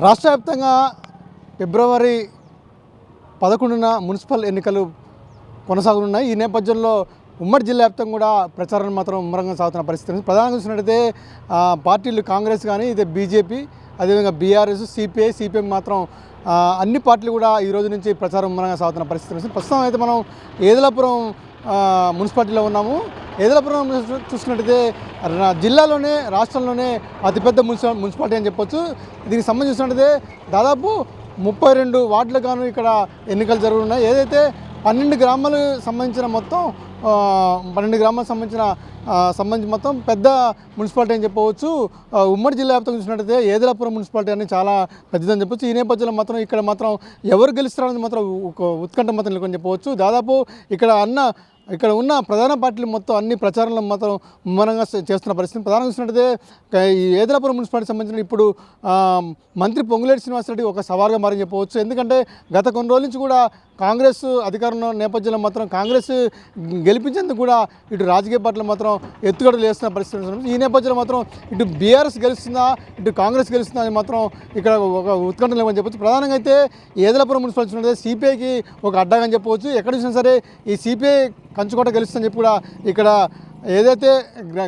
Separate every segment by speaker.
Speaker 1: రాష్ట్ర వ్యాప్తంగా ఫిబ్రవరి 11న మున్సిపల్ ఎన్నికలు కొనసాగనున్నాయి. ఈ నేపథ్యంలో ఉమ్మడి జిల్లా వ్యాప్తంగా కూడా ప్రచారం మాత్రం ముమ్మరంగా సాగుతున్న పరిస్థితి. ప్రధానంగా చూసినట్టయితే పార్టీలు కాంగ్రెస్ కానీ ఇదే బీజేపీ, అదేవిధంగా బీఆర్ఎస్, సిపిఐ మాత్రం అన్ని పార్టీలు కూడా ఈ రోజు నుంచి ప్రచారం ముమ్మరంగా సాగుతున్న పరిస్థితి. ప్రస్తుతం అయితే మనం ఏదలాపురం మున్సిపాలిటీలో ఉన్నాము. ఏదలాపురం చూసినట్టయితే జిల్లాలోనే రాష్ట్రంలోనే అతిపెద్ద మున్సిపాలిటీ అని చెప్పొచ్చు. దీనికి సంబంధించినట్టయితే దాదాపు 32 వార్డులు గాను ఇక్కడ ఎన్నికలు జరుగుతున్నాయి. ఏదైతే 12 గ్రామాలకు సంబంధించిన మొత్తం 12 గ్రామాలకు సంబంధించి మొత్తం పెద్ద మున్సిపాలిటీ అని చెప్పవచ్చు. ఉమ్మడి జిల్లా వ్యాప్తంగా చూసినట్టయితే ఏదలాపురం మున్సిపాలిటీ అని చాలా పెద్దదని చెప్పొచ్చు. ఈ నేపథ్యంలో మాత్రం ఇక్కడ మాత్రం ఎవరు గెలుస్తారనేది మాత్రం ఉత్కంఠ మాత్రం నెలకొని చెప్పవచ్చు. దాదాపు ఇక్కడ ఉన్న ప్రధాన పార్టీలు మొత్తం అన్ని ప్రచారంలో మాత్రం ముమ్మరంగా చేస్తున్న పరిస్థితి. ప్రధానంగా చూసినట్టయితే ఈ ఏదలాపురం మున్సిపాలిటీ సంబంధించిన ఇప్పుడు మంత్రి పొంగులేటి శ్రీనివాసరెడ్డి ఒక సవాల్గా మారని చెప్పవచ్చు. ఎందుకంటే గత కొన్ని రోజుల నుంచి కూడా కాంగ్రెస్ అధికారంలో నేపథ్యంలో మాత్రం కాంగ్రెస్ గెలిపించేందుకు కూడా ఇటు రాజకీయ పార్టీలు మాత్రం ఎత్తుగడలు వేస్తున్న పరిస్థితి. ఈ నేపథ్యంలో మాత్రం ఇటు బీఆర్ఎస్ గెలుస్తుందా ఇటు కాంగ్రెస్ గెలుస్తుందా అని మాత్రం ఇక్కడ ఒక ఉత్కంఠ లేవని చెప్పవచ్చు. ప్రధానంగా అయితే ఏదలాపురం మున్సిపాలిటీ చూసినట్లయితే సిపిఐకి ఒక అడ్డాగా అని చెప్పవచ్చు. ఎక్కడ చూసినా సరే ఈ సిపిఐ కంచుకోట గెలుస్తుందని చెప్పి కూడా ఇక్కడ ఏదైతే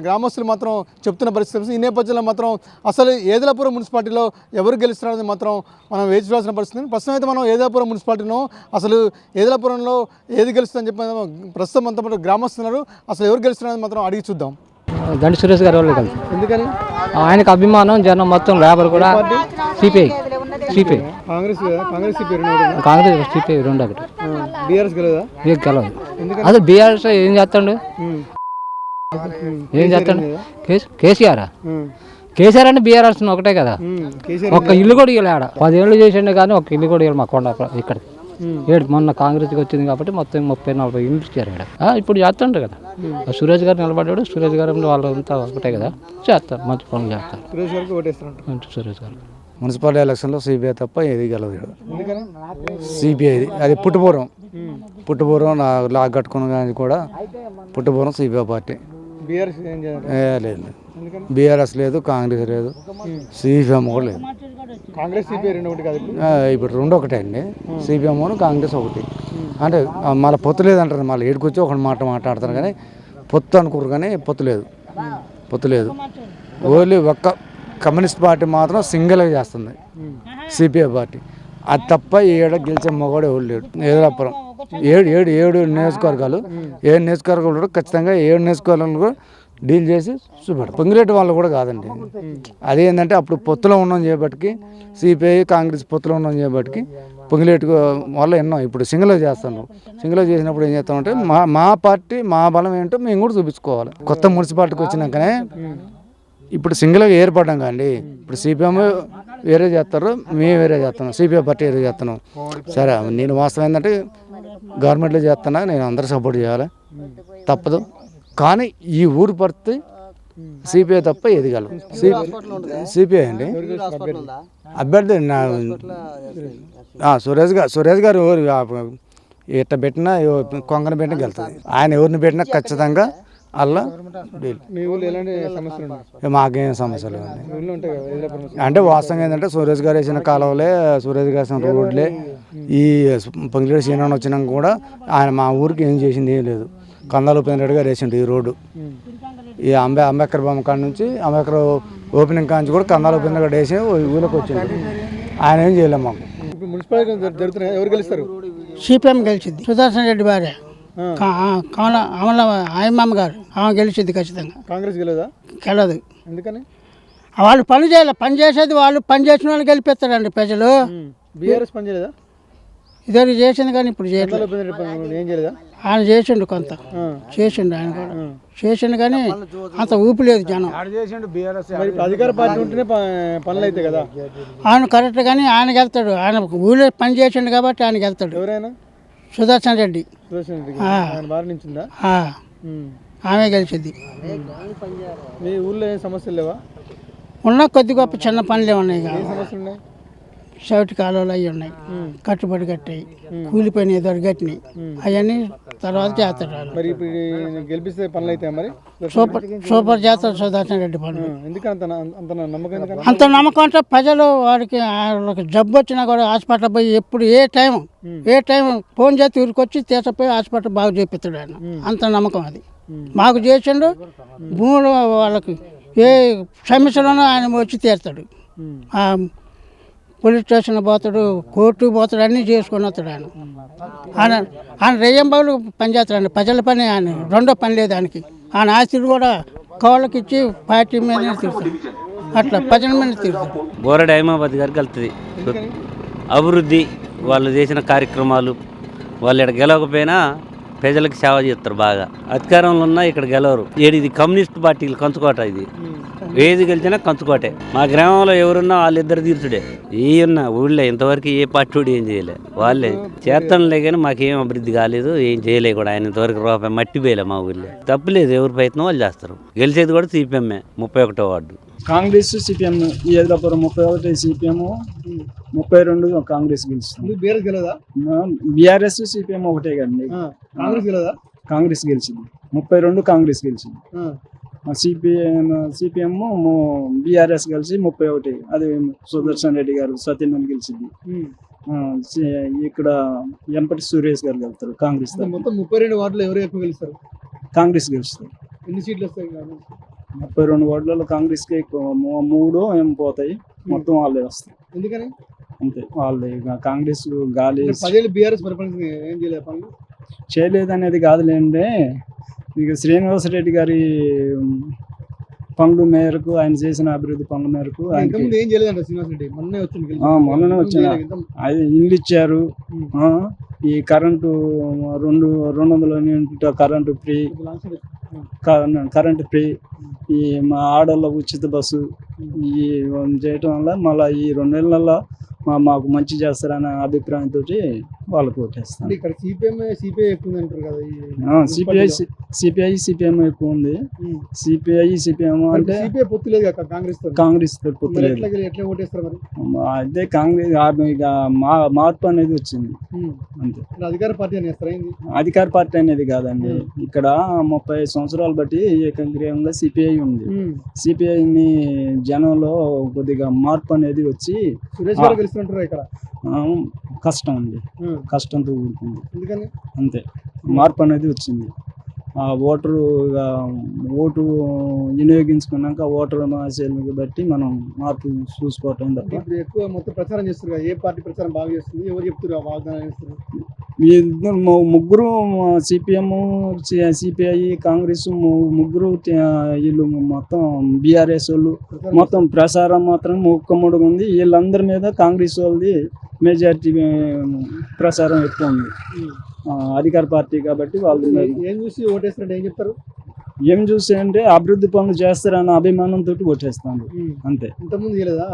Speaker 1: గ్రామస్తులు మాత్రం చెప్తున్న పరిస్థితి. ఈ నేపథ్యంలో మాత్రం అసలు ఏదలాపురం మున్సిపాలిటీలో ఎవరు గెలుస్తున్నారని మాత్రం మనం వేచి చూడాల్సిన పరిస్థితి. ప్రస్తుతం అయితే మనం ఏదలాపురం మున్సిపాలిటీలో అసలు ఏదలాపురంలో ఏది గెలుస్తుందని చెప్పి ప్రస్తుతం అంతా గ్రామస్తున్నారు. అసలు ఎవరు గెలుస్తున్నారని మాత్రం అడిగి చూద్దాం.
Speaker 2: దండి సురేష్ గారు వాళ్ళు కలిసి
Speaker 1: ఎందుకని
Speaker 2: ఆయనకు అభిమానం జనం మొత్తం లేబర్ కూడా సిపిఐ
Speaker 1: కాంగ్రెస్
Speaker 2: సిపిఐ రెండు ఒకటి
Speaker 1: బీఆర్ఎస్ గెలవదా?
Speaker 2: గెలవదు. అదే బీఆర్ఎస్ ఏం చేస్తాడు కేసీఆర్ అంటే బీఆర్ఎస్ ఒకటే కదా. ఒక్క ఇల్లు కూడా ఇవ్వలేడ 10 ఏళ్ళు చేసిండే కానీ ఒక్క ఇల్లు కూడా ఇవ్వాలి మా కొండ ఇక్కడ మొన్న కాంగ్రెస్కి వచ్చింది కాబట్టి మొత్తం 30-40 ఇల్లు ఇచ్చారు ఇక్కడ. ఇప్పుడు చేస్తుండ్రు కదా సురేష్ గారు నిలబడ్డాడు. సురేష్ గారు వాళ్ళంతా ఒకటే కదా, చేస్తారు మంచి పనులు చేస్తారు. సురేష్ గారు
Speaker 3: మున్సిపల్ ఎలక్షన్లో సిపిఐ తప్ప ఏది గెలవదు. సిపిఐ అది పుట్టుపూర్వం లాగ్ కట్టుకున్న కానీ కూడా పుట్టుపూర్వం సిపిఐ పార్టీ. లేదు, బీఆర్ఎస్ లేదు, కాంగ్రెస్ లేదు, సిపిఎం కూడా లేదు. ఇప్పుడు రెండు ఒకటే అండి, సిపిఎం కాంగ్రెస్ ఒకటి. అంటే మళ్ళీ పొత్తు లేదంటారు. మళ్ళీ ఏడుకొచ్చి ఒక మాట్లాడతారు కానీ పొత్తు అనుకోరు కానీ పొత్తు లేదు. ఓన్లీ ఒక్క కమ్యూనిస్ట్ పార్టీ మాత్రం సింగిల్గా చేస్తుంది సిపిఐ పార్టీ. అది తప్ప ఏడ గెలిచే మగవాడు ఎవరు లేడు. ఏదలాపురం 7 నియోజకవర్గాలు 7 నియోజకవర్గాలు కూడా ఖచ్చితంగా 7 నియోజకవర్గాలు కూడా డీల్ చేసి చూపెడతారు. పొంగిలేటి వాళ్ళు కూడా కాదండి. అదేంటంటే అప్పుడు పొత్తులో ఉన్నాం చేయబట్టి సిపిఐ కాంగ్రెస్ పొత్తులో ఉన్నాం చేయబట్టి పొంగిలేటి వాళ్ళు ఎన్నో ఇప్పుడు సింగిల్గా చేస్తున్నాం. సింగిల్గా చేసినప్పుడు ఏం చేస్తామంటే మా పార్టీ మా బలం ఏంటో మేము కూడా చూపించుకోవాలి. కొత్త మున్సిపాలిటీకి వచ్చినాకనే ఇప్పుడు సింగిల్గా ఏర్పడ్డాం కానీ ఇప్పుడు సిపిఎం వేరే చేస్తారు, మేము వేరే చేస్తున్నాం, సిపిఐ పార్టీ వేరే చేస్తున్నాం. సరే, నేను వాస్తవం ఏంటంటే గవర్నమెంట్లో చేస్తున్నా, నేను అందరూ సపోర్ట్ చేయాలి, తప్పదు. కానీ ఈ ఊరు పరిస్థితి సిపిఐ తప్ప ఏది గలవు. సిపిఐ అండి అభ్యర్థి సురేష్ గారు ఎట్ట పెట్టినా కొంగన పెట్టినా గెలుతుంది. ఆయన ఎవరిని పెట్టినా ఖచ్చితంగా అలా మాకేం సమస్యలు అంటే వాస్తవంగా ఏంటంటే సురేష్ గారు వేసిన కాలువలే, సురేష్ గారు వేసిన రోడ్లే, ఈ పొంగిలేటి శ్రీనారాయణ వచ్చినాక కూడా ఆయన మా ఊరికి ఏం చేసింది ఏం లేదు. కందాల ఉపేంద్ర గారు వేసిండు ఈ రోడ్డు. ఈ అంబేద్కర్ బొమ్మ కాడ నుంచి అంబేద్కర్ ఓపెనింగ్ కాడ నుంచి కూడా కందాల ఉపేంద్ర గారు వేసి ఊళ్ళోకి వచ్చింది. ఆయన ఏం చేయలేము మాకు.
Speaker 1: మున్సిపాలిటీ జరుగుతున్నాయి, ఎవరు గెలుస్తారు?
Speaker 4: సిపిఎం గెలిచింది. సుదర్శన్ రెడ్డి భార్య ఆయమ్మ గారు ఆమె గెలిచింది ఖచ్చితంగా.
Speaker 1: కాంగ్రెస్ గెలదా?
Speaker 4: గెలదు.
Speaker 1: ఎందుకని?
Speaker 4: వాళ్ళు పని చేయాలి, పని చేసేది వాళ్ళు, పని చేసిన వాళ్ళు గెలిపిస్తారండి ప్రజలు.
Speaker 1: బీఆర్ఎస్ పని చేయలేదా?
Speaker 4: ఇద్దరు చేసింది కానీ ఇప్పుడు చేయలేదు.
Speaker 1: ఏం చేయలేదా?
Speaker 4: ఆయన చేసిండు, కొంత చేసిండు, ఆయన కూడా చేసిండు కానీ అంత ఊపి లేదు జనం.
Speaker 1: అధికార పార్టీ ఉంటేనే పనులు అయితే కదా.
Speaker 4: ఆయన కరెక్ట్ కానీ ఆయనకి వెళ్తాడు, ఆయన ఊళ్ళో పని చేసిండు కాబట్టి ఆయనకి వెళ్తాడు.
Speaker 1: ఎవరైనా?
Speaker 4: సుదర్శన్ రెడ్డి ఆమె గెలిచింది.
Speaker 1: మీ ఊళ్ళో ఏం సమస్యలు లేవా?
Speaker 4: ఉన్న కొద్ది గొప్ప చిన్న పనులే ఉన్నాయి. సౌటి కాలువలు అవి ఉన్నాయి, కట్టుబడి కట్టాయి, కూలిపోయినాయి, ఎదురు కట్టినాయి, అవన్నీ తర్వాత చేస్తారు వాళ్ళు.
Speaker 1: మరి ఇప్పుడు ఈయన గెలిపిస్తే పనులు అయితే మరి
Speaker 4: సూపర్ చేస్తారు సుదర్శన్ రెడ్డి పనులు.
Speaker 1: ఎందుకు అంత నమ్మకం ఎందుకని?
Speaker 4: అంత నమ్మకం అంటే ప్రజలు వాళ్ళకి జబ్బు వచ్చినా కూడా హాస్పిటల్ పోయి ఎప్పుడు ఏ టైం ఫోన్ చేసి ఊరికొచ్చి తీసుకుపోయి హాస్పిటల్ బాగా చేపిస్తాడు ఆయన. అంత నమ్మకం అది మాకు చేసిండు. భూములు వాళ్ళకి ఏ సమస్యలోనూ ఆయన వచ్చి తీరుతాడు. పోలీస్ స్టేషన్ పోతాడు, కోర్టు పోతాడు, అన్నీ చేసుకొని వస్తాడు ఆయన. ఆయన రెయ్యంబాబులు పని చేస్తాడు, ప్రజల పని ఆయన రెండో పని లేదు ఆయనకి. ఆయన ఆస్తులు కూడా కోళ్ళకి ఇచ్చి పార్టీ మీద తీరుతాడు, అట్లా ప్రజల మీద తీరుతాడు.
Speaker 5: బోరడి హైమాబాద్ గారికి వెళ్తుంది అభివృద్ధి, వాళ్ళు చేసిన కార్యక్రమాలు. వాళ్ళు ఇక్కడ గెలవకపోయినా ప్రజలకు సేవ చేస్తారు బాగా. అధికారంలో ఉన్నా ఇక్కడ గెలవరు. ఇది కమ్యూనిస్ట్ పార్టీలు కంచుకోట. ఇది ఏది గెలిచినా కంచుకోటే. మా గ్రామంలో ఎవరున్నా వాళ్ళిద్దరు తీర్చుడే. ఉన్నా ఊళ్ళో ఇంతవరకు ఏ పార్టీ ఏం చేయలే, వాళ్ళే చేస్తానులే కానీ మాకేం అభివృద్ధి కాలేదు, ఏం చేయలే కూడా. ఆయన ఇంతవరకు రూపాయి మట్టి పోయలే మా ఊళ్ళో. తప్పులేదు, ఎవరి ప్రయత్నం వాళ్ళు చేస్తారు. గెలిచేది కూడా సిపిఎంఏ 31వ వార్డు.
Speaker 6: కాంగ్రెస్ సిపిఎం ఈ ఎదురాపురం 31 సిపిఎం 32 కాంగ్రెస్ గెలుస్తుంది. బీఆర్ఎస్ సిపిఎం ఒకటే కదండి. కాంగ్రెస్ గెలిచింది 32 కాంగ్రెస్ గెలిచింది. సిపిఎం బీఆర్ఎస్ కలిసి 31. అది సుదర్శన్ రెడ్డి గారు సత్యనారాయణ గెలిచింది. ఇక్కడ ఎంపటి సురేష్ గారు వెళ్తారు కాంగ్రెస్.
Speaker 1: మొత్తం 32 వార్డులు ఎవరు ఎక్కువ గెలుస్తారు?
Speaker 6: కాంగ్రెస్ గెలుస్తారు.
Speaker 1: ఎన్ని సీట్లు వస్తాయి?
Speaker 6: 32 వార్డులలో కాంగ్రెస్కి 3 ఏం పోతాయి, మొత్తం వాళ్ళే వస్తాయి.
Speaker 1: ఎందుకని?
Speaker 6: అంతే, వాళ్ళే. కాంగ్రెస్ గాలి
Speaker 1: 10 ఏళ్ళు బీఆర్ఎస్ పరిపాలన ఏం చేయలేదు, పనులు
Speaker 6: చేయలేదనేది కాదులేండి. ఇక శ్రీనివాసరెడ్డి గారి పనుల మేరకు, ఆయన చేసిన అభివృద్ధి పనుల మేరకు
Speaker 1: ఏం చేయలేదంట శ్రీనివాసరెడ్డి. మొన్ననే
Speaker 6: వచ్చిన అది ఇల్లు ఇచ్చారు. ఈ current 200 unit current free, current free. ఈ మా ఆడోళ్ళ ఉచిత బస్సు ఈ చేయటం వల్ల మళ్ళీ ఈ 2 నెలల్లో మాకు మంచి చేస్తారనే అభిప్రాయంతో వాళ్ళకు ఓటేస్తాను.
Speaker 1: ఇక్కడ సిపిఐ ఎక్కువ అంటారు కదా.
Speaker 6: సిపిఎం ఎక్కువ ఉంది. సిపిఎం అంటే
Speaker 1: పొత్తు లేదు కాంగ్రెస్
Speaker 6: పొత్తు లేదు.
Speaker 1: ఎట్లా ఓటేస్తారు మరి?
Speaker 6: అదే కాంగ్రెస్ ఇక మార్పు అనేది వచ్చింది అంతే.
Speaker 1: అధికార పార్టీ అనేస్తారా?
Speaker 6: అధికార పార్టీ అనేది కాదండి. ఇక్కడ 30 సంవత్సరాలు బట్టి ఏకగ్రీవంగా సిపిఐ ఉంది. సిపిఐని జనంలో కొద్దిగా మార్పు అనేది వచ్చి
Speaker 1: ఇక్కడ
Speaker 6: కష్టం అండి, కష్టంతో కూడుకుంది. అంతే, మార్పు అనేది వచ్చింది. ఆ ఓటు వినియోగించుకున్నాక ఓటరు ఆశయాలను బట్టి మనం మార్పు చూసుకోవటం తప్ప.
Speaker 1: ఇప్పుడు ఎక్కువ మొత్తం ప్రచారం చేస్తున్నారు, ఏ పార్టీ ప్రచారం బాగా చేస్తుంది, ఎవరు చెప్తున్నారు వాగ్దానం చేస్తున్నారు?
Speaker 6: ముగ్గురు సిపిఎం, సిపిఐ, కాంగ్రెస్ ముగ్గురు వీళ్ళు మొత్తం బీఆర్ఎస్ వాళ్ళు మొత్తం ప్రచారం మాత్రం ముక్కముడుగా ఉంది. వీళ్ళందరి మీద కాంగ్రెస్ వాళ్ళది మెజారిటీ ప్రచారం ఎక్కువ ఉంది. అధికార పార్టీ కాబట్టి వాళ్ళు
Speaker 1: ఏం చూసి ఓటేస్తారంటే ఏం చెప్తారు?
Speaker 6: ఏం చూసి అంటే అభివృద్ధి పనులు చేస్తారన్న అభిమానంతో ఓటేస్తాను అంతే.
Speaker 1: ఇంతకుముందు చేయలేదా?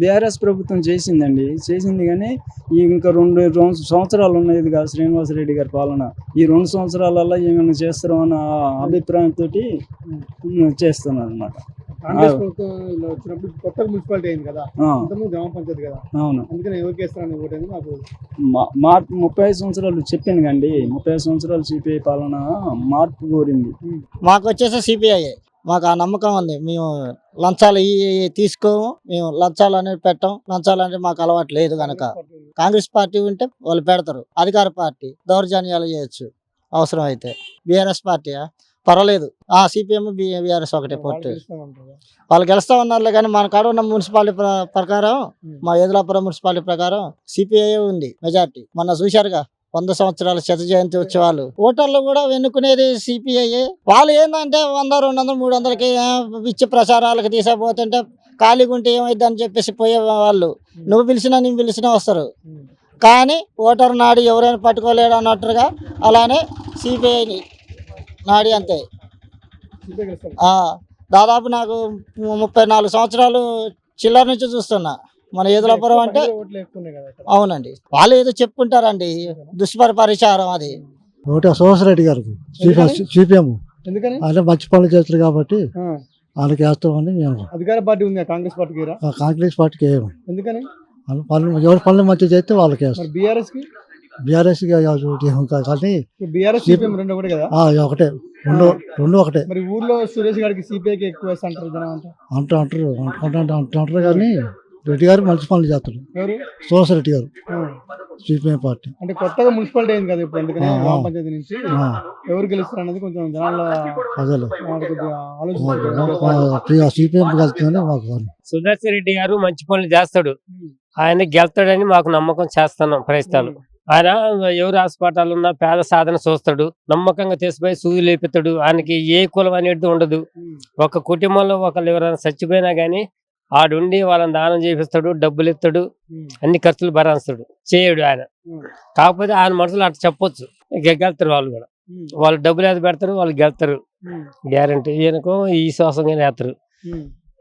Speaker 6: బీఆర్ఎస్ ప్రభుత్వం చేసిందండి, చేసింది. కానీ ఇంకా 2 సంవత్సరాలు ఉన్నది కదా శ్రీనివాసరెడ్డి గారి పాలన. ఈ 2 సంవత్సరాలలో ఏమైనా చేస్తారో అన్న అభిప్రాయంతో చేస్తున్నారు అనమాట.
Speaker 1: కాంగ్రెస్ ప్రభుత్వం వచ్చినప్పుడు కొత్త మున్సిపాలిటీ అయింది కదా, గ్రామ పంచాయతీ కదా.
Speaker 6: అవును,
Speaker 1: అందుకని ఎవరికి వేస్తారని ఓటేది నాకు.
Speaker 6: 35 సంవత్సరాలు చెప్పాను కండి. 35 సంవత్సరాలు సిపిఐ పాలన మార్పు కోరింది.
Speaker 7: మాకు వచ్చేసి సిపిఐ. మాకు ఆ నమ్మకం ఉంది. మేము లంచాలు తీసుకోము, మేము లంచాలు అనేది పెట్టాం. లంచాలు అంటే మాకు అలవాటు లేదు కనుక. కాంగ్రెస్ పార్టీ ఉంటే వాళ్ళు పెడతారు. అధికార పార్టీ దౌర్జన్యాలు చేయొచ్చు అవసరం అయితే. బీఆర్ఎస్ పార్టీ పర్వాలేదు. సిపిఎం బీఆర్ఎస్ ఒకటే పొట్టు. వాళ్ళు గెలుస్తా ఉన్నారు కానీ మన కాడ ఉన్న మున్సిపాలిటీ ప్రకారం, మా ఏదులాపురం మున్సిపాలిటీ ప్రకారం సిపిఐ ఉంది మెజార్టీ. మొన్న చూశారుగా 100 సంవత్సరాల శత జయంతి ఉత్సవాలు. ఓటర్లు కూడా ఎన్నుకునేది సిపిఐ. వాళ్ళు ఏంటంటే 100, 200, 300కి ఇచ్చి ప్రచారాలకు తీసుకుపోతుంటే ఖాళీగా ఉంటే ఏమైంది అని చెప్పేసి పోయే వాళ్ళు. నువ్వు పిలిచినా నేను పిలిచినా వస్తారు. కానీ ఓటర్ నాడి ఎవరైనా పట్టుకోలేడు అన్నట్టుగా అలానే సిపిఐని నాడి అంతే. దాదాపు నాకు 34 సంవత్సరాలు చిల్లర నుంచి చూస్తున్నా. మన ఏదులాపురం అంటే అవునండి, వాళ్ళు ఏదో చెప్పుకుంటారండి, దుష్పరిచారం అది.
Speaker 8: ఒకటి సుభాష్ రెడ్డి గారికి సిపిఎం అంటే మంచి పనులు చేస్తారు కాబట్టి వాళ్ళకి వేస్తామని మేము
Speaker 1: అధికార పార్టీ ఉంది కాంగ్రెస్ పార్టీకి రా
Speaker 8: కాంగ్రెస్ పార్టీకి వేయము.
Speaker 1: ఎందుకని
Speaker 8: వాళ్ళ పనులు ఎవరి పనులు మంచిగా చేస్తే వాళ్ళకి వేస్తాం.
Speaker 1: మరి బీఆర్ఎస్ కి
Speaker 8: బీఆర్ఎస్ కానీ
Speaker 1: బీఆర్ఎస్ సిపిఎం రెండు ఒకటే కదా
Speaker 8: ఒకటే రెండు ఒకటే
Speaker 1: మరి ఊర్లో సురేష్ గారికి సిపిఐకి ఎక్కువ వేస్తా అంటారు జనం అంతా
Speaker 8: అంటారు కానీ రెడ్డి గారు మంచి పనులు చేస్తారు.
Speaker 1: ఎవరు
Speaker 8: సురేష్ రెడ్డి గారు
Speaker 1: ఆ.
Speaker 8: CPM party.
Speaker 1: అంటే కొత్తగా మున్సిపాలిటీ అయింది కదా ఇప్పుడు అందుకని
Speaker 8: ఆ.
Speaker 1: గ్రామ పంచాయతీ నుంచి
Speaker 8: ఆ,
Speaker 1: ఎవరు గెలుస్తారు అనేది కొంచెం జనాల
Speaker 8: అదేలే
Speaker 1: కొద్దిగా ఆలోచిస్తారు.
Speaker 8: సిపిఎం కలుస్తుందని మాకు
Speaker 9: సుదర్శన్ రెడ్డి గారు మంచి పనులు చేస్తాడు. ఆయన గెలుతాడని మాకు నమ్మకం చేస్తున్నాం ప్రయత్నాలు. ఆయన ఎవరు హాస్పిటల్ ఉన్నా పేద సాధన చూస్తాడు, నమ్మకంగా తీసుకుపోయి సూది లేపుతాడు. ఆయనకి ఏ కులం అనేది ఉండదు. ఒక కుటుంబంలో ఒకళ్ళు ఎవరైనా చచ్చిపోయినా గానీ ఆడుండి వాళ్ళని దానం చేపిస్తాడు, డబ్బులు ఇస్తాడు, అన్ని ఖర్చులు భరాస్తాడు, చేయడు ఆయన. కాకపోతే ఆయన మనసులో అట్లా చెప్పొచ్చు, గెలుతారు వాళ్ళు కూడా. వాళ్ళు డబ్బులు ఏది పెడతారు, వాళ్ళు గెలుతారు గ్యారంటీ. ఈయనకు ఈ శ్వాసంగానే వేస్తారు.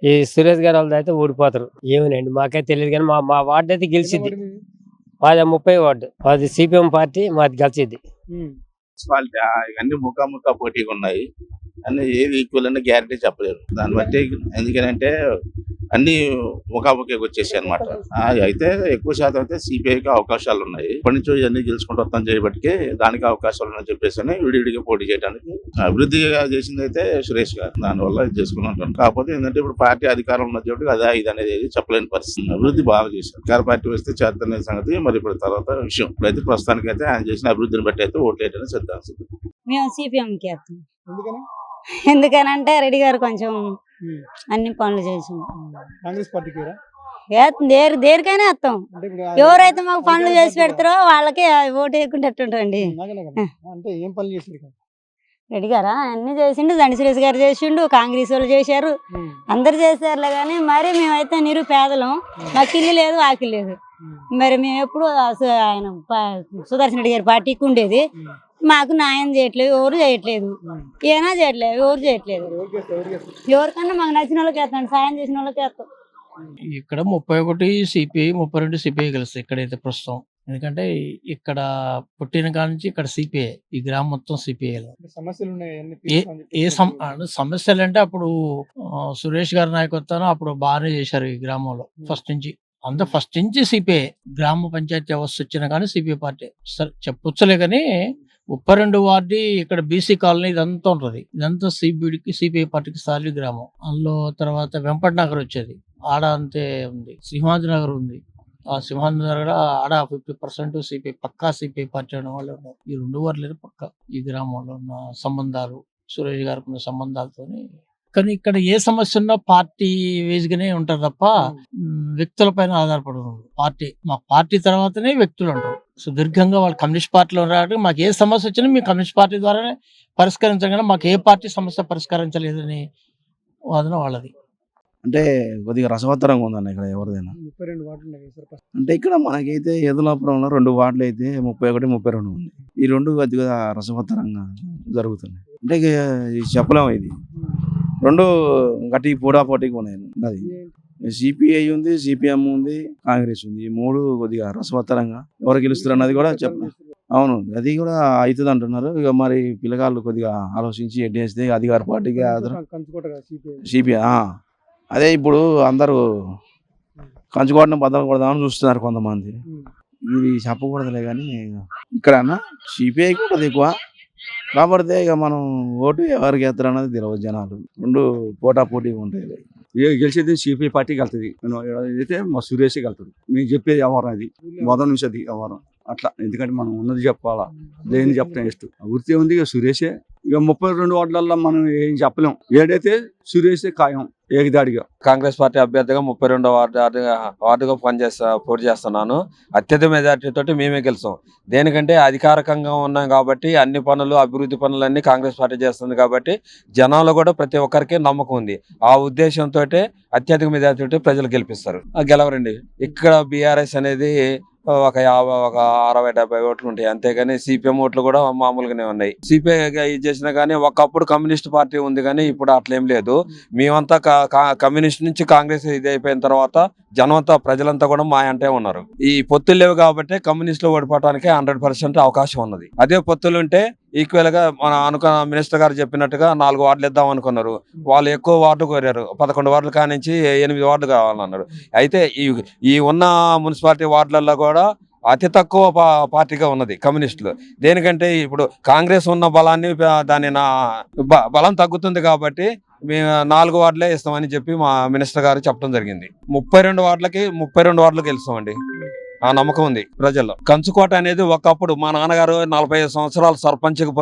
Speaker 9: ఈ సురేష్ గారు వాళ్ళది అయితే ఓడిపోతారు. ఏమోనండి మాకైతే తెలియదు కానీ మా వార్డు అయితే గెలిచింది. మాది 30 వార్డు, మాది సిపిఎం పార్టీ, మాది గెలిచింది.
Speaker 10: మున్సిపాలిటీ ఇవన్నీ ముఖాముఖా పోటీగా ఉన్నాయి. అన్ని ఏది ఈక్వల్ అని గ్యారంటీ చెప్పలేరు. దాన్ని బట్టి ఎందుకంటే అన్ని ముఖాముఖికి వచ్చేసాయి అనమాట. అయితే ఎక్కువ శాతం అయితే సిపిఐకి అవకాశాలు ఉన్నాయి. ఇప్పటి నుంచి ఇవన్నీ గెలుచుకుంటూ వస్తాం చేయబట్టి దానికి అవకాశాలు ఉన్నాయని చెప్పేసి విడివిడిగా పోటీ చేయడానికి అభివృద్ధిగా చేసింది అయితే సురేష్ గారు. దానివల్ల ఇది చేసుకుని ఉంటాం. కాకపోతే ఏంటంటే ఇప్పుడు పార్టీ అధికారం ఉన్నది కాబట్టి అదే ఇది అనేది చెప్పలేని పరిస్థితి. అభివృద్ధి బాగా చేశారు. అధికార పార్టీ వస్తే చేతనే సంగతి మరి ఇప్పుడు తర్వాత విషయం. ఇప్పుడైతే ప్రస్తుతానికి అయితే ఆయన చేసిన అభివృద్ధిని బట్టి అయితే ఓట్లేయడానికి సిద్ధాంతం.
Speaker 11: మేము సిపిఎంకి వేస్తాం.
Speaker 1: ఎందుకని
Speaker 11: ఎందుకనంటే రెడ్డి గారు కొంచెం అన్ని పనులు చేసింది.
Speaker 1: కాంగ్రెస్ పార్టీకి రా
Speaker 11: దేనికైనా వేస్తాం.
Speaker 1: అంటే ఇప్పుడు
Speaker 11: ఎవరైతే మాకు పనులు చేసి పెడతారో వాళ్ళకి ఓటు వేయకుండా ఎట్టుంటండి.
Speaker 1: అంటే ఏం పనులు చేశారు
Speaker 11: రెడ్డి గారా అన్ని చేసిండు. దండి సురేష్ గారు చేసిండు, కాంగ్రెస్ వాళ్ళు చేశారు, అందరు చేశారులే. కానీ మరి మేమైతే నిరుపేదలం, మాకు ఇల్లు లేదు, ఆకిల్లు లేదు. మరి మేము ఎప్పుడు ఆయన సుదర్శన్ రెడ్డి గారి పార్టీకి ఉండేది. మాకు న్యాయం చేయట్లేదు, ఎవరు చేయట్లేదు, ఏనా చేయట్లేదు, ఎవరు చేయట్లేదు. ఎవరికన్నా మాకు నచ్చిన వాళ్ళకి వేస్తాం, సాయం చేసిన వాళ్ళకి వేస్తాం.
Speaker 12: ఇక్కడ 31 సిపిఐ 32 సిపిఐ గెలుస్తాయి ఇక్కడైతే ప్రస్తుతం. ఎందుకంటే ఇక్కడ పుట్టిన కాడ నుంచి ఇక్కడ సిపిఐ, ఈ గ్రామం మొత్తం సిపిఐ.
Speaker 1: సమస్యలు
Speaker 12: సమస్యలు అంటే అప్పుడు సురేష్ గారి నాయకత్వం అప్పుడు బాగానే చేశారు ఈ గ్రామంలో. ఫస్ట్ నుంచి సిపిఐ గ్రామ పంచాయతీ వ్యవస్థ వచ్చినా కానీ సిపిఐ పార్టీ సరే చెప్పొచ్చులే. కానీ 32 వార్డు ఇక్కడ బీసీ కాలనీ ఇదంతా ఉంటది. ఇదంతా సిపిఐ పార్టీకి సాలి గ్రామం. అందులో తర్వాత వెంపటి నగర్ వచ్చేది, ఆడ అంతే ఉంది. సింహాద్రి నగర్ ఉంది. ఆ సింహాద్రి నగర్ ఆడ 50% సిపిఐ, పక్కా సిపిఐ పార్టీ అనే వాళ్ళు ఉన్నారు. ఈ 2 వార్డులు పక్కా ఈ గ్రామంలో ఉన్న సంబంధాలు, సురేష్ గారికి ఉన్న సంబంధాలతోని. కానీ ఇక్కడ ఏ సమస్య ఉన్నా పార్టీ వేజ్గానే ఉంటారు తప్ప వ్యక్తుల పైన ఆధారపడి పార్టీ. మా పార్టీ తర్వాతనే వ్యక్తులు ఉంటారు. సుదీర్ఘంగా వాళ్ళు కమ్యూనిస్ట్ పార్టీలో రావడం, మాకు ఏ సమస్య వచ్చినా మేము కమ్యూనిస్ట్ పార్టీ ద్వారానే పరిష్కరించగానే మాకు ఏ పార్టీ సమస్య పరిష్కరించలేదని వాదన వాళ్ళది.
Speaker 13: అంటే కొద్దిగా రసవత్తరంగా ఉందన్న ఇక్కడ ఎవరిదైనా.
Speaker 1: 32 వార్డులు ఉన్నాయి సార్.
Speaker 13: అంటే ఇక్కడ మనకైతే ఏదులాపురంలో 2 వార్డులు అయితే 31, 32 ఉంది. ఈ 2 కొద్దిగా రసవత్తరంగా జరుగుతున్నాయి. అంటే ఇక చెప్పలేము, ఇది 2 గట్టి పోటాపోటీగా ఉన్నాయి. అది సిపిఐ ఉంది, సిపిఎం ఉంది, కాంగ్రెస్ ఉంది. ఈ 3 కొద్దిగా రసవత్తరంగా ఎవరు గెలుస్తారు అన్నది కూడా చెప్పలేదు. అవును, అది కూడా అవుతుంది అంటున్నారు. ఇక మరి పిల్లగాళ్ళు కొద్దిగా ఆలోచించి ఎడ్డేస్తే అధికార పార్టీకి సిపిఐ. అదే ఇప్పుడు అందరూ కంచుకోవడం బద్దలు కొడదామని చూస్తున్నారు కొంతమంది. ఇది చెప్పకూడదులే కానీ ఇక్కడ సిపిఐ కూడా ఎక్కువ కాబట్టి ఇక మనం ఓటు ఎవరికి వేస్తారు అన్నది తెలియదు జనాలు. 2 పోటాపోటీగా ఉంటాయి.
Speaker 14: గెలిచేది సిపిఐ పార్టీకి వెళ్తుంది. అయితే మా సురేష్ వెళ్తాడు. నేను చెప్పేది వ్యవహారం, అది మొదటి నుంచి అది వ్యవహారం అట్లా. ఎందుకంటే మనం ఉన్నది చెప్పాలా, లేని చెప్పడం ఇష్టం. వృత్తి ఉంది ఇక సురేషే. ఇక 32 వార్డులలో మనం ఏం చెప్పలేం. ఏడైతే సురేషే ఖాయం ఏకదాడిగా.
Speaker 15: కాంగ్రెస్ పార్టీ అభ్యర్థిగా 32వ వార్డుగా పోటీ చేస్తున్నాను. అత్యధిక మెజార్టీ తోటి మేమే గెలుస్తాం. దేనికంటే అధికారికంగా ఉన్నాం కాబట్టి అన్ని పనులు, అభివృద్ధి పనులన్నీ కాంగ్రెస్ పార్టీ చేస్తుంది కాబట్టి జనాలు కూడా ప్రతి ఒక్కరికి నమ్మకం ఉంది. ఆ ఉద్దేశంతో అత్యధిక మెజార్టీ తోటి ప్రజలు గెలిపిస్తారు. గెలవరండి. ఇక్కడ బీఆర్ఎస్ అనేది ఒక 60-70 ఓట్లు ఉంటాయి అంతేగాని సిపిఎం ఓట్లు కూడా మామూలుగానే ఉన్నాయి. సిపిఐ ఇది చేసినా కానీ ఒకప్పుడు కమ్యూనిస్ట్ పార్టీ ఉంది కానీ ఇప్పుడు అట్లేం లేదు. మేమంతా కమ్యూనిస్ట్ నుంచి కాంగ్రెస్ ఇది అయిపోయిన తర్వాత జనమంతా ప్రజలంతా కూడా మా అంటే ఉన్నారు. ఈ పొత్తులు లేవు కాబట్టి కమ్యూనిస్టులు ఓడిపోవడానికి 100% అవకాశం ఉన్నది. అదే పొత్తులు ఉంటే ఈక్వల్గా మన మినిస్టర్ గారు చెప్పినట్టుగా 4 వార్డులు ఇద్దాం అనుకున్నారు. వాళ్ళు ఎక్కువ వార్డు కోరారు. 11 వార్డులు కానించి 8 వార్డులు కావాలన్నారు. అయితే ఈ ఉన్న మున్సిపాలిటీ వార్డులలో కూడా అతి తక్కువ పార్టీగా ఉన్నది కమ్యూనిస్టులు. దేనికంటే ఇప్పుడు కాంగ్రెస్ ఉన్న బలాన్ని దాని బలం తగ్గుతుంది కాబట్టి మేము 4 వార్డులే ఇస్తామని చెప్పి మా మినిస్టర్ గారు చెప్పడం జరిగింది. 32 వార్డులకు గెలుస్తామండి. ఆ నమ్మకం ఉంది ప్రజల్లో. కంచుకోట అనేది ఒకప్పుడు మా నాన్నగారు 45 సంవత్సరాలు సర్పంచ్కి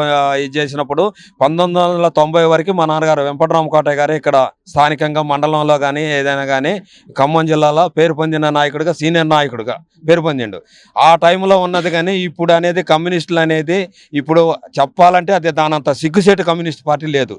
Speaker 15: ఇది చేసినప్పుడు 1990 వరకు మా నాన్నగారు వెంపటరామకోటయ్య గారు ఇక్కడ స్థానికంగా మండలంలో కానీ ఏదైనా కానీ ఖమ్మం జిల్లాలో పేరు పొందిన నాయకుడిగా, సీనియర్ నాయకుడిగా పేరు పొందిండు. ఆ టైంలో ఉన్నది. కానీ ఇప్పుడు అనేది కమ్యూనిస్టులు అనేది ఇప్పుడు చెప్పాలంటే అది దానంత సిగ్గుసేటు కమ్యూనిస్ట్ పార్టీ లేదు.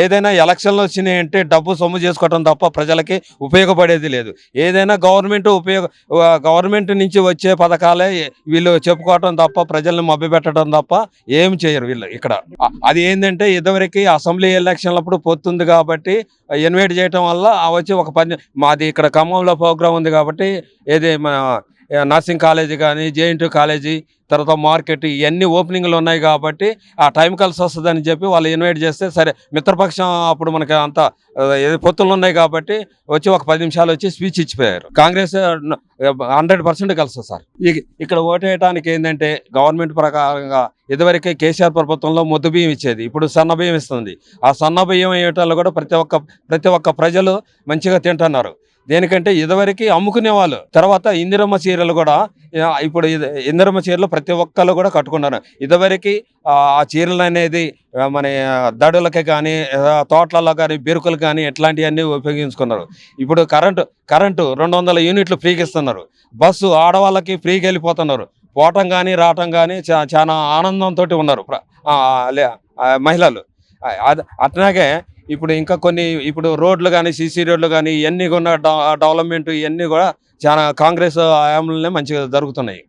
Speaker 15: ఏదైనా ఎలక్షన్లు వచ్చినాయి అంటే డబ్బు సొమ్ము చేసుకోవటం తప్ప ప్రజలకి ఉపయోగపడేది లేదు. ఏదైనా గవర్నమెంట్ నుంచి వచ్చే పథకాలే వీళ్ళు చెప్పుకోవటం తప్ప ప్రజల్ని మభ్యపెట్టడం తప్ప ఏం చేయరు వీళ్ళు ఇక్కడ. అది ఏంటంటే ఇదివరకు అసెంబ్లీ ఎలక్షన్లప్పుడు పొత్తుంది కాబట్టి ఇన్వైట్ చేయటం వల్ల వచ్చి ఒక మాది ఇక్కడ ఖమ్మంలో ప్రోగ్రాం ఉంది కాబట్టి ఏది నర్సింగ్ కాలేజీ కానీ, జేఎన్టీ కాలేజీ, తర్వాత మార్కెట్ ఇవన్నీ ఓపెనింగ్లు ఉన్నాయి కాబట్టి ఆ టైం కలిసి వస్తుందని చెప్పి వాళ్ళు ఇన్వైట్ చేస్తే సరే మిత్రపక్షం అప్పుడు మనకి అంత పొత్తులు ఉన్నాయి కాబట్టి వచ్చి ఒక 10 నిమిషాలు వచ్చి స్పీచ్ ఇచ్చిపోయారు. కాంగ్రెస్ 100% కలుస్తుంది సార్. ఇక్కడ ఓటేయడానికి ఏంటంటే గవర్నమెంట్ ప్రకారంగా ఇదివరకే కేసీఆర్ ప్రభుత్వంలో ముద్దు బియ్యం ఇచ్చేది, ఇప్పుడు సన్న బియ్యం ఇస్తుంది. ఆ సన్న బియ్యం వేయటాల్లో కూడా ప్రతి ఒక్క ప్రజలు మంచిగా తింటున్నారు. దేనికంటే ఇదివరకు అమ్ముకునే వాళ్ళు. తర్వాత ఇందిరమ్మ చీరలు కూడా ఇప్పుడు ఇందిరమ్మ చీరలు ప్రతి ఒక్కళ్ళు కూడా కట్టుకున్నారు. ఇదివరకు ఆ చీరలు అనేది మన దడులకి కానీ, తోటలలో కానీ, బెరుకులు కానీ ఇట్లాంటివన్నీ ఉపయోగించుకున్నారు. ఇప్పుడు కరెంటు 200 యూనిట్లు ఫ్రీకి ఇస్తున్నారు. బస్సు ఆడవాళ్ళకి ఫ్రీకి వెళ్ళిపోతున్నారు. పోవటం కానీ రావటం కానీ చాలా ఆనందంతో ఉన్నారు మహిళలు. అట్లాగే ఇప్పుడు ఇంకా కొన్ని ఇప్పుడు రోడ్లు కానీ, సీసీ రోడ్లు కానీ ఇవన్నీ కూడా డెవలప్మెంట్ ఇవన్నీ కూడా చాలా కాంగ్రెస్ హయాంలోనే మంచిగా జరుగుతున్నాయి.